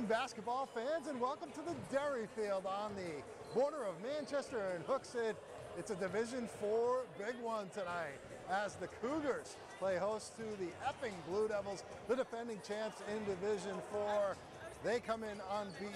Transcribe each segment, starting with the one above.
basketball fans, and welcome to the Derryfield on the border of Manchester and Hooksett. It's a Division 4 big one tonight as the Cougars play host to the Epping Blue Devils, the defending champs in Division 4. They come in unbeaten.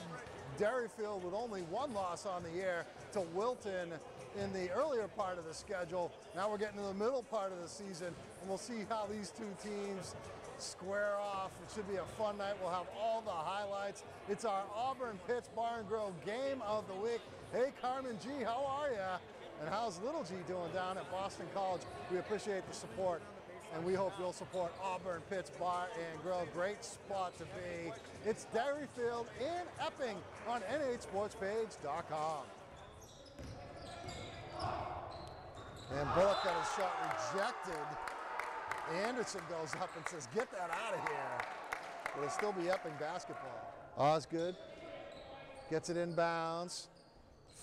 Derryfield with only one loss on the year to Wilton in the earlier part of the schedule. Now we're getting to the middle part of the season, and we'll see how these two teams square off. It should be a fun night. We'll have all the highlights. It's our Auburn-Pitts Bar and Grill game of the week. Hey, Carmen G, how are you? And how's Little G doing down at Boston College? We appreciate the support, and we hope you'll support Auburn-Pitts Bar and Grill. Great spot to be. It's Derryfield in Epping on NHSportsPage.com. And Bullock got his shot rejected. Anderson goes up and says, get that out of here. It'll still be Epping basketball. Osgood gets it inbounds,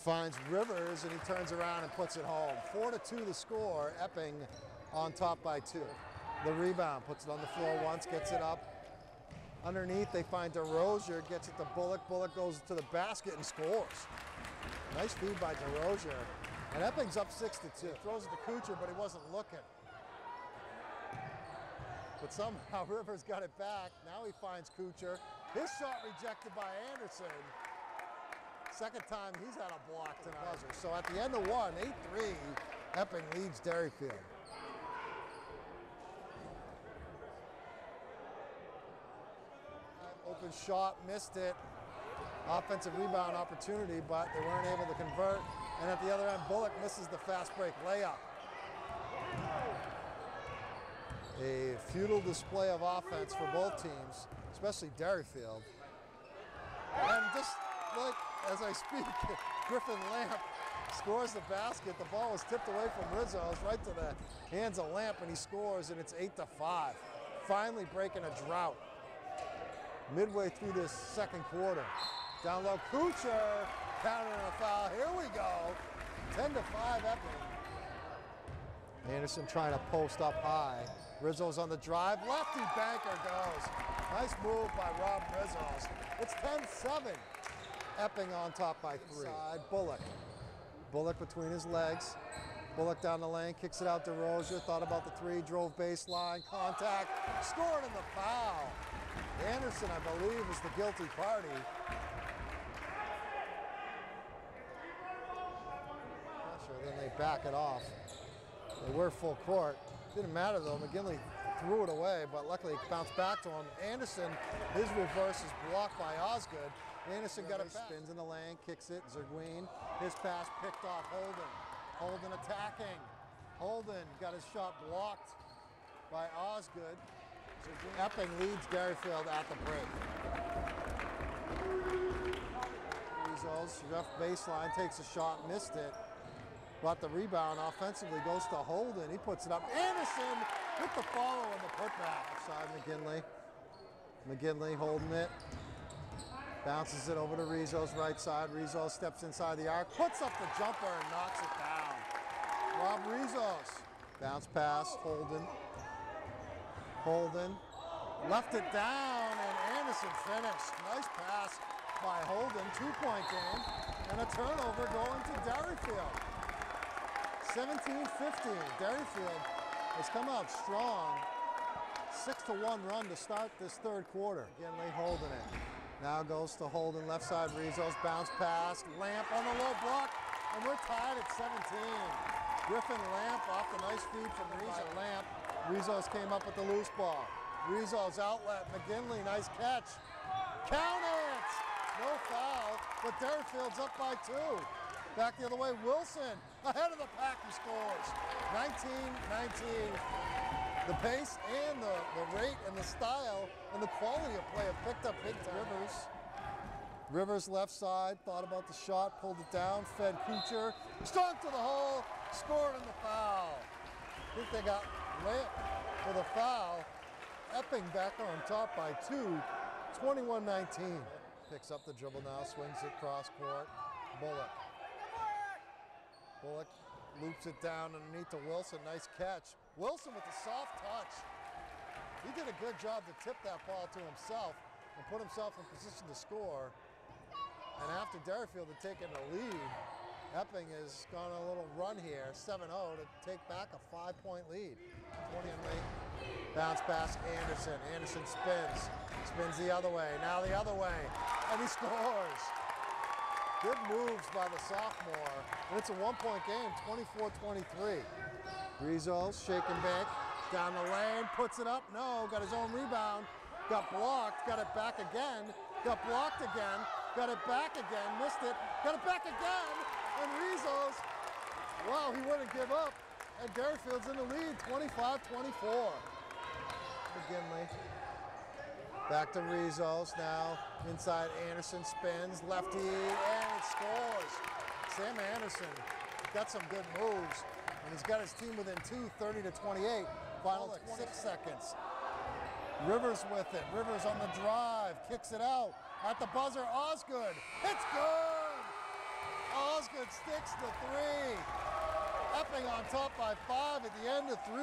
finds Rivers, and he turns around and puts it home. 4-2 the score, Epping on top by 2. The rebound, puts it on the floor once, gets it up. Underneath, they find DeRozier, gets it to Bullock. Bullock goes to the basket and scores. Nice feed by DeRozier. And Epping's up 6-2. Throws it to Kuchar, but he wasn't looking. But somehow Rivers got it back. Now he finds Kuchar. His shot rejected by Anderson. Second time he's had a block tonight. So at the end of one, 8-3, Epping leads Derryfield. Open shot, missed it. Offensive rebound opportunity, but they weren't able to convert. And at the other end, Bullock misses the fast break layup. A futile display of offense for both teams, especially Derryfield. And just like as I speak, Griffin Lamp scores the basket. The ball was tipped away from Rizzo. It's right to the hands of Lamp, and he scores, and it's 8-5. Finally breaking a drought. Midway through this second quarter. Down low, Kuchar, countering a foul. Here we go. 10-5 Epping. Anderson trying to post up high. Rizzo's on the drive. Lefty banker goes. Nice move by Rob Rizzo's. It's 10-7. Epping on top by 3. Inside, Bullock. Bullock between his legs. Bullock down the lane, kicks it out to DeRozier. Thought about the 3, drove baseline, contact, scored in the foul. Anderson, I believe, is the guilty party. Not sure, then they back it off. They were full court. Didn't matter though, McGinley threw it away, but luckily it bounced back to him. Anderson, his reverse is blocked by Osgood. Anderson got it back. Spins in the lane, kicks it, Zerguin. His pass picked off Holden. Holden attacking. Holden got his shot blocked by Osgood. Epping leads Derryfield at the break. Rizzo's rough baseline, takes a shot, missed it. Brought the rebound offensively, goes to Holden. He puts it up. Anderson with the follow and the putback. Outside McGinley. McGinley holding it. Bounces it over to Rizzo's right side. Rizzo steps inside the arc, puts up the jumper and knocks it down. Rob Rizzo's. Bounce pass, Holden. Holden left it down and Anderson finished. Nice pass by Holden. 2-point game and a turnover going to Derryfield. 17-15. Derryfield has come out strong. 6-1 run to start this third quarter. Again, they holding it. Now goes to Holden, left side, Rizzo's bounce pass. Lamp on the low block, and we're tied at 17. Griffin Lamp off the nice feed from Rizzo. Lamp. Rizzo's came up with the loose ball. Rizzo's outlet, McGinley, nice catch. Count it! No foul, but Derryfield's up by 2. Back the other way, Wilson, ahead of the pack, he scores. 19-19. The pace and the rate and the style and the quality of play have picked up big time. Rivers left side, thought about the shot, pulled it down, fed Kuchar, strong to the hole, scored in the foul. I think they got lit for the foul. Epping back on top by 2, 21-19. Picks up the dribble now, swings it cross court. Bullock. Bullock loops it down underneath to Wilson. Nice catch. Wilson with a soft touch. He did a good job to tip that ball to himself and put himself in position to score. And after Derryfield had taken the lead, Epping has gone on a little run here, 7-0, to take back a 5-point lead. 20 bounce pass, Anderson. Anderson spins the other way, now the other way, and he scores. Good moves by the sophomore. And it's a 1-point game, 24-23. Rizos, shake and bake, down the lane, puts it up, no, got his own rebound, got blocked, got it back again, got blocked again, got it back again, missed it, got it back again, and Rizos, wow, he wouldn't give up, and Derryfield's in the lead, 25-24. McGinley, back to Rizos now, inside Anderson, spins, lefty, and it scores. Sam Anderson got some good moves, and he's got his team within 2, 30-28, final 6 seconds. Rivers with it, Rivers on the drive, kicks it out, at the buzzer, Osgood, it's good! Osgood sticks the 3. Epping on top by 5 at the end of 3.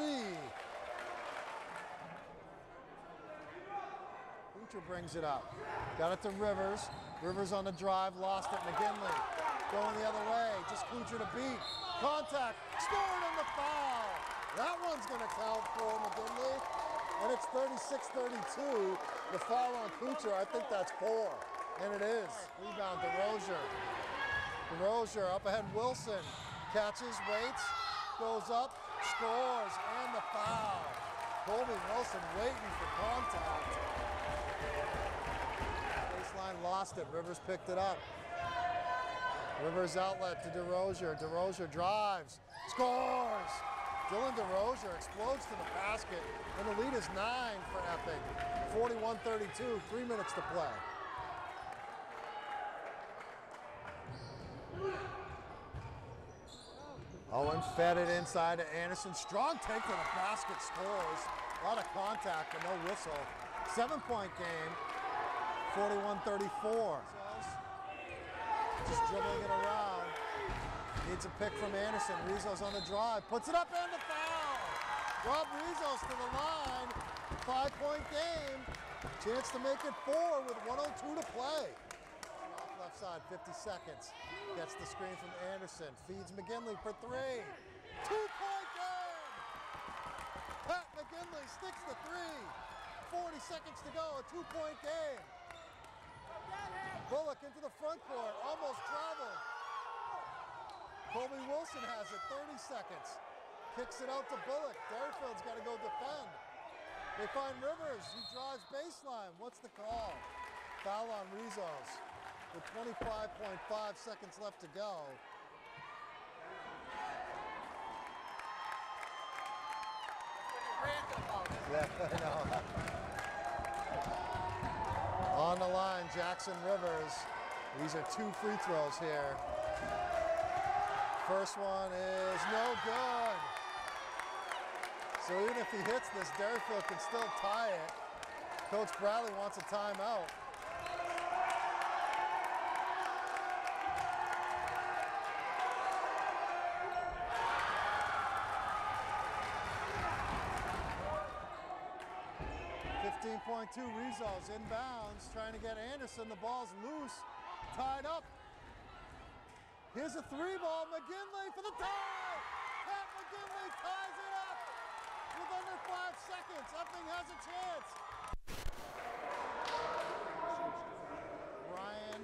Kuchar brings it up, got it to Rivers, Rivers on the drive, lost it, McGinley going the other way, just Kuchar to beat, contact, scored on the foul! That one's gonna count for McGinley, and it's 36-32, the foul on Kuchar, I think that's 4, and it is. Rebound, DeRozier. DeRozier up ahead, Wilson, catches, waits, goes up, scores, and the foul. Colby Wilson waiting for contact. Baseline lost it, Rivers picked it up. Rivers outlet to DeRozier, DeRozier drives, scores! Dylan DeRozier explodes to the basket, and the lead is 9 for Epping. 41-32, 3 minutes to play. Owen fed it inside to Anderson. Strong take to the basket, scores. A lot of contact, but no whistle. 7-point game, 41-34. Just dribbling it around. Needs a pick from Anderson. Rizos on the drive, puts it up and the foul. Rob Rizos to the line. 5-point game. Chance to make it 4 with 1:02 to play. Off left side, 50 seconds. Gets the screen from Anderson. Feeds McGinley for 3. 2-point game. Pat McGinley sticks the 3. 40 seconds to go, a 2-point game. Bullock into the front court, almost traveled. Colby Wilson has it, 30 seconds. Kicks it out to Bullock. Derryfield's got to go defend. They find Rivers, he drives baseline. What's the call? Foul on Rizos with 25.5 seconds left to go. Yeah, no. On the line, Jackson Rivers. These are 2 free throws here. First one is no good. So even if he hits this, Derryfield can still tie it. Coach Bradley wants a timeout. .2 Rizos inbounds, trying to get Anderson. The ball's loose, tied up. Here's a 3-ball, McGinley for the tie! Pat McGinley ties it up with under 5 seconds. Epping has a chance. Ryan,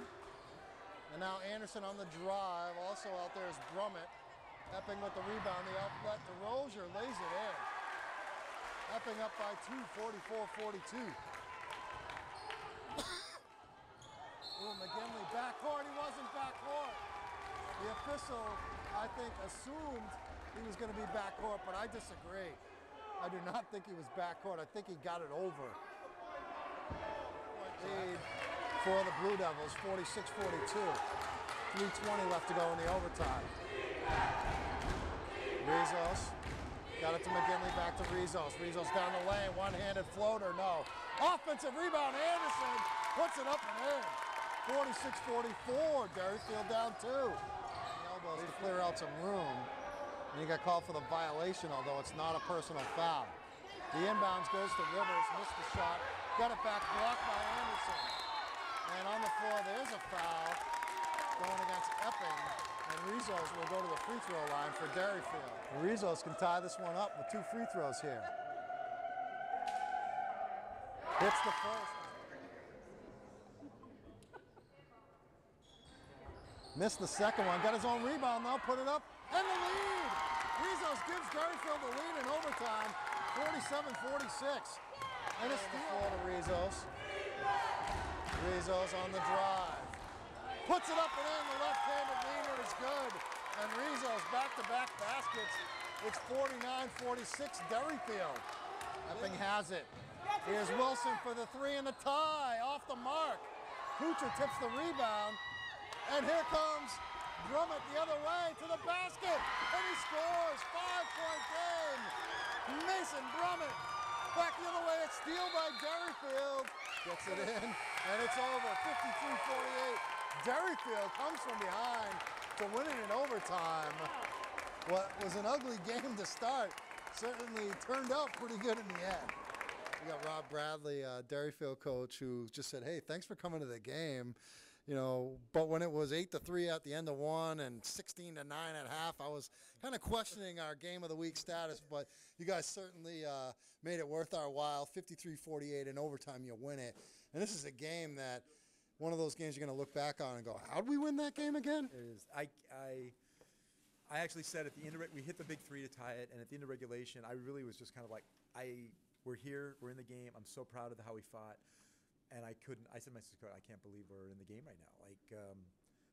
and now Anderson on the drive. Also out there is Brummett. Epping with the rebound, the outlet. DeRozier lays it in. Epping up by 2, 44-42. Ooh, McGinley backcourt. He wasn't backcourt. The official, I think, assumed he was going to be backcourt, but I disagree. I do not think he was backcourt. I think he got it over. Lead for the Blue Devils, 46-42. 3:20 left to go in the overtime. Rizos. Got it to McGinley, back to Rizos. Rizos down the lane, one-handed floater, no. Offensive rebound, Anderson puts it up and in. 46-44, Derryfield down 2. The elbows to clear out some room. And he got called for the violation, although it's not a personal foul. The inbounds goes to Rivers, missed the shot, Got it back, blocked by Anderson. And on the floor, there's a foul going against Epping. And Rizos will go to the free throw line for Derryfield. Rizos can tie this one up with 2 free throws here. Hits the first. Missed the second one. Got his own rebound though. Put it up. And the lead. Rizos gives Derryfield the lead in overtime. 47-46. And a steal to Rizos. Rizos on the drive. Puts it up and in. The left-handed leaner is good. And Rizos back-to-back baskets. It's 49-46 Derryfield. Epping has it. Here's Wilson for the 3 and the tie. Off the mark. Kuchar tips the rebound. And here comes Drummond the other way to the basket. And he scores. 5-point game. Mason Drummond. Back the other way. It's steal by Derryfield. Gets it in. And it's over. 53-48. Derryfield comes from behind to win it in overtime. What was an ugly game to start certainly turned out pretty good in the end. We got Rob Bradley, Derryfield coach, who just said, hey, thanks for coming to the game. You know, but when it was 8-3 at the end of one and 16-9 at half, I was kind of questioning our game of the week status, but you guys certainly made it worth our while. 53-48 in overtime, you win it. And this is a game that, one of those games you're going to look back on and go, how'd we win that game again? It is. I actually said at the end of it, we hit the big 3 to tie it, and at the end of regulation, I really was just kind of like, we're here, we're in the game, I'm so proud of how we fought, and I said to my sister, I can't believe we're in the game right now. Like,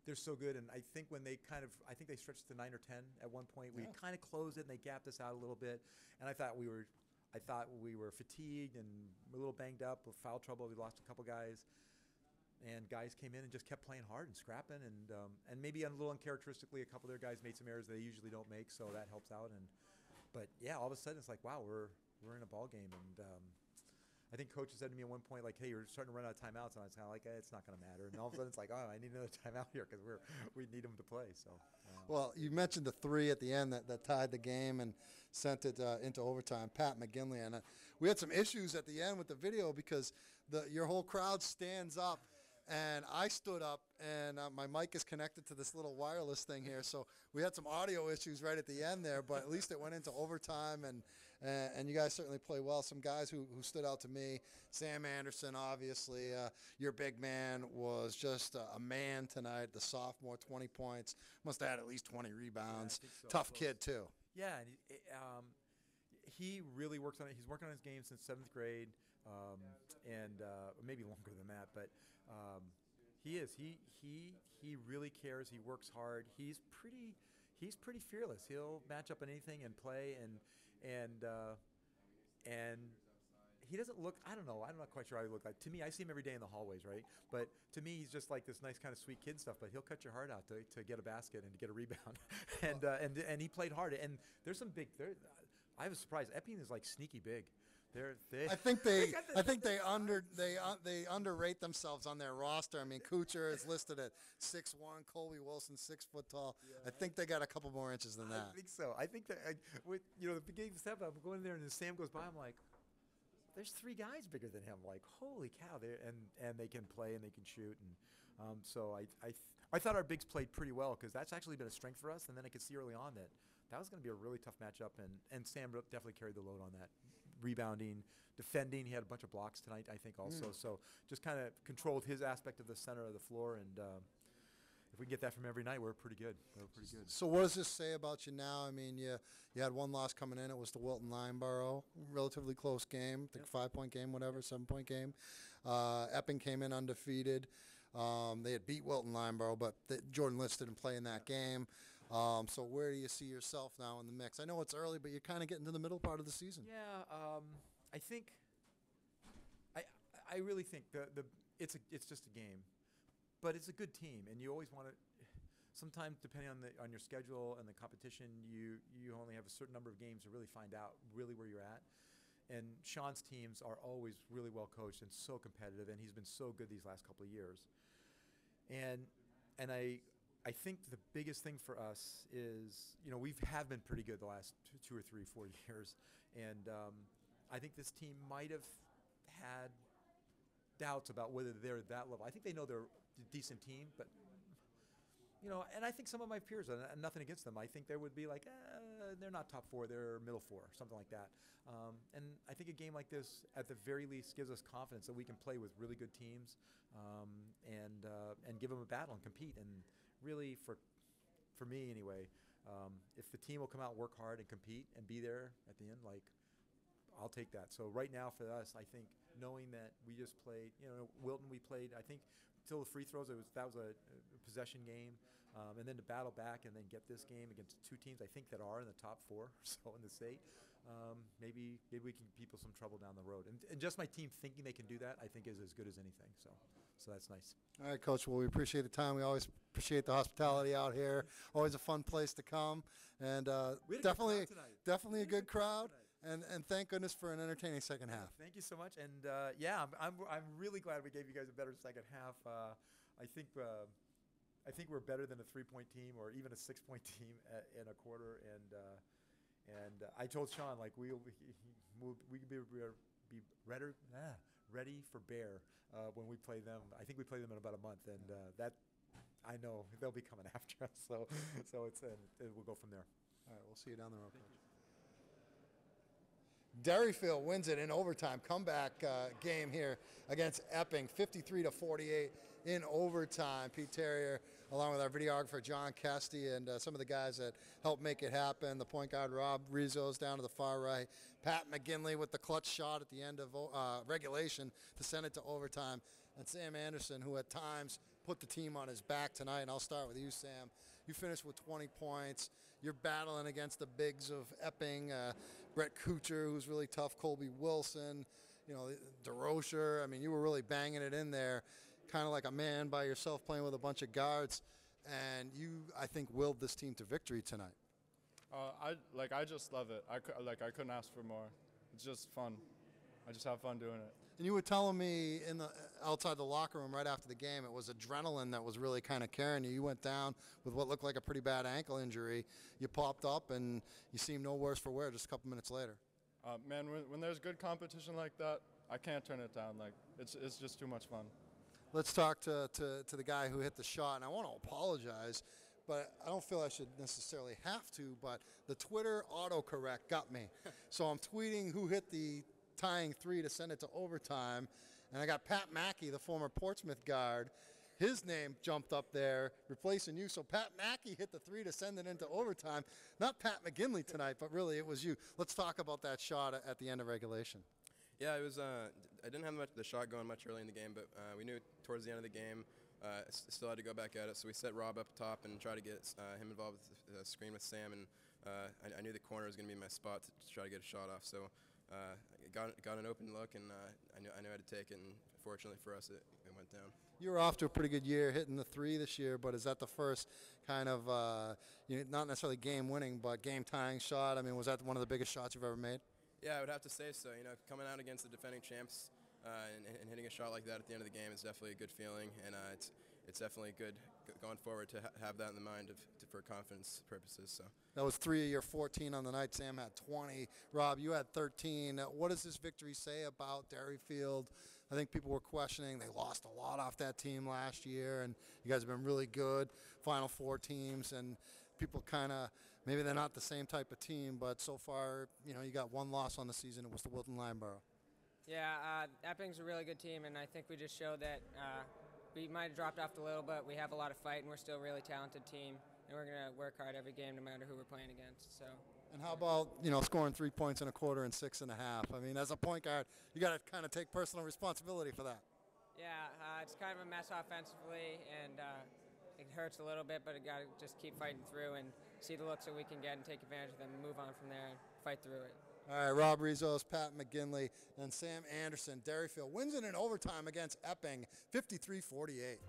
they're so good, and I think when they I think they stretched to 9 or 10 at one point. We kind of closed it, and they gapped us out a little bit, and I thought we were fatigued and a little banged up with foul trouble. We lost a couple guys. And guys came in and just kept playing hard and scrapping, and maybe a little uncharacteristically, a couple of their guys made some errors they usually don't make, so that helps out. But yeah, all of a sudden it's like, wow, we're in a ball game, and I think coach said to me at one point, like, hey, you're starting to run out of timeouts, and I was kind of like, it's not going to matter. And all of a sudden it's like, oh, I need another timeout here because we need them to play. So. Well, you mentioned the 3 at the end that tied the game and sent it into overtime. Pat McGinley, and we had some issues at the end with the video because your whole crowd stands up. And I stood up, and my mic is connected to this little wireless thing here, so we had some audio issues right at the end there, but at least it went into overtime, and you guys certainly play well. Some guys who stood out to me, Sam Anderson, obviously. Your big man was just a man tonight, the sophomore, 20 points. Must have had at least 20 rebounds. Yeah, so. Tough kid, too. Yeah, and he really works on it. He's working on his game since 7th grade, and maybe longer than that, but he is. He really cares. He works hard. He's pretty fearless. He'll match up on anything and play, and he doesn't look. I don't know. I'm not quite sure how he looks like. To me, I see him every day in the hallways, right? But to me, he's just like this nice kind of sweet kid stuff. But he'll cut your heart out to get a basket and to get a rebound, and he played hard. And there's some big. I was surprised. Epping is like sneaky big. I think they underrate themselves on their roster. I mean, Kuchar is listed at 6'1", Colby Wilson 6 foot tall. Yeah. I think they got a couple more inches than that. I think so. I think that with the beginning step, I'm going there and then Sam goes by. I'm like, there's 3 guys bigger than him. Like, holy cow! And they can play and they can shoot. And so I thought our bigs played pretty well because that's actually been a strength for us. And then I could see early on that was going to be a really tough matchup. And Sam definitely carried the load on that. Rebounding, defending. He had a bunch of blocks tonight, I think, also. So just kind of controlled his aspect of the center of the floor. And if we can get that from every night, we're pretty good. So what does this say about you now? I mean, you had one loss coming in. It was the Wilton Lineborough. Relatively close game. I think 5-point game, whatever, 7-point game. Epping came in undefeated. They had beat Wilton Lineborough, but Jordan Litz didn't play in that game. So where do you see yourself now in the mix? I know it's early, but you're kind of getting to the middle part of the season. Yeah, I think I really think it's just a game, but it's a good team, and you always want to. Sometimes, depending on your schedule and the competition, you only have a certain number of games to really find out really where you're at. And Sean's teams are always really well coached and so competitive, and he's been so good these last couple of years. And I think the biggest thing for us is, we have been pretty good the last 2 or 3, 4 years. And I think this team might have had doubts about whether they're that level. I think they know they're a decent team, but and I think some of my peers, and nothing against them, I think they would be like, they're not top 4, they're middle 4, something like that. And I think a game like this, at the very least, gives us confidence that we can play with really good teams, and give them a battle and compete. And really, for me anyway, if the team will come out, work hard, and compete, and be there at the end, like, I'll take that. So right now for us, I think knowing that we just played, Wilton, we played, I think, till the free throws, that was a possession game, and then to battle back and then get this game against 2 teams I think that are in the top 4 or so in the state, maybe we can give people some trouble down the road. And just my team thinking they can do that, I think, is as good as anything. So that's nice. All right, Coach. Well, we appreciate the time. We always appreciate the hospitality out here. Always a fun place to come, and definitely a good crowd. And thank goodness for an entertaining second half. Thank you so much. And I'm really glad we gave you guys a better second half. I think we're better than a 3-point team or even a 6-point team in a quarter. And I told Sean, like, we could be ready for bear when we play them. I think we play them in about a month, and that I know they'll be coming after us. So we'll go from there. All right, we'll see you down the road. Derryfield wins it in overtime. Comeback game here against Epping, 53-48 in overtime. Pete Terrier, along with our videographer John Kesty, and some of the guys that helped make it happen. The point guard Rob Rizos down to the far right. Pat McGinley with the clutch shot at the end of regulation to send it to overtime. And Sam Anderson, who at times put the team on his back tonight. And I'll start with you, Sam. You finished with 20 points. You're battling against the bigs of Epping, Brett Kuchar, who's really tough, Colby Wilson, DeRocher. I mean, you were really banging it in there, kind of like a man by yourself playing with a bunch of guards. And you, I think, willed this team to victory tonight. I just love it. I couldn't ask for more. It's just fun. I just have fun doing it. And you were telling me outside the locker room right after the game, it was adrenaline that was really kind of carrying you. You went down with what looked like a pretty bad ankle injury. You popped up, and you seemed no worse for wear just a couple minutes later. Man, when there's good competition like that, I can't turn it down. Like, it's just too much fun. Let's talk to the guy who hit the shot, and I want to apologize, but I don't feel I should necessarily have to, but the Twitter autocorrect got me. So I'm tweeting who hit the tying 3 to send it to overtime, and I got Pat Mackey, the former Portsmouth guard. His name jumped up there, replacing you. So Pat Mackey hit the 3 to send it into overtime. Not Pat McGinley tonight, but really it was you. Let's talk about that shot at the end of regulation. Yeah, it was. I didn't have the shot going much early in the game, but we knew towards the end of the game, still had to go back at it. So we set Rob up top and tried to get him involved with the screen with Sam, and I knew the corner was going to be my spot to try to get a shot off. So got an open look, and I knew how to take it. And fortunately for us, it went down. You were off to a pretty good year, hitting the 3 this year, but is that the first kind of, not necessarily game-winning, but game-tying shot? I mean, was that one of the biggest shots you've ever made? Yeah, I would have to say so. Coming out against the defending champs and hitting a shot like that at the end of the game is definitely a good feeling, and it's definitely good going forward to have that in the mind for confidence purposes. So that was 3 of your 14 on the night. Sam had 20. Rob, you had 13. What does this victory say about Derryfield? I think people were questioning. They lost a lot off that team last year, and you guys have been really good. Final 4 teams, and people kind of, maybe they're not the same type of team, but so far, you got 1 loss on the season. It was the Wilton Lineborough. Yeah, Epping's a really good team, and I think we just showed that we might have dropped off a little, but we have a lot of fight, and we're still a really talented team, and we're going to work hard every game no matter who we're playing against. So. And how about, scoring 3 points in a quarter and 6 and a half? I mean, as a point guard, you got to kind of take personal responsibility for that. Yeah, it's kind of a mess offensively, and it hurts a little bit, but you got to just keep fighting through and see the looks that we can get and take advantage of them and move on from there and fight through it. All right, Rob Rizos, Pat McGinley, and Sam Anderson. Derryfield wins it in overtime against Epping, 53-48.